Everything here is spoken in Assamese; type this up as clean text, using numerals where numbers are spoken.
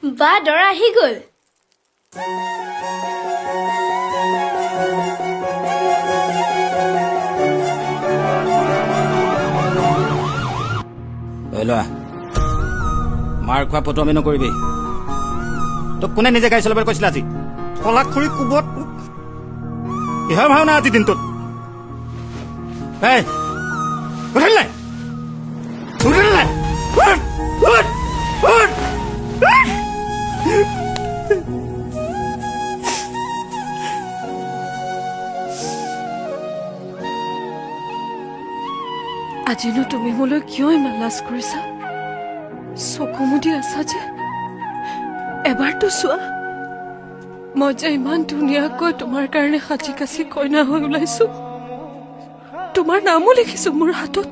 বা দৰা আহি গ'ল। মাৰ খোৱা ফটো আমি নকৰিবি। তোক কোনে নিজে গাড়ী চলাবলৈ কৈছিলে আজি? কলা খৰি কোবত কিহৰ ভাওনা আজি দিনটোত? উঠিল নাই? উঠিল নাই? আজিনো তুমি মোলৈ কিয় ইমান লাজ কৰিছা? চকু মুদি আছা যে এবাৰতো চোৱা, মই যে ইমান ধুনীয়াকৈ তোমাৰ কাৰণে সাজি কাচি কইনা হৈ ওলাইছো, তোমাৰ নামো লিখিছো মোৰ হাতত।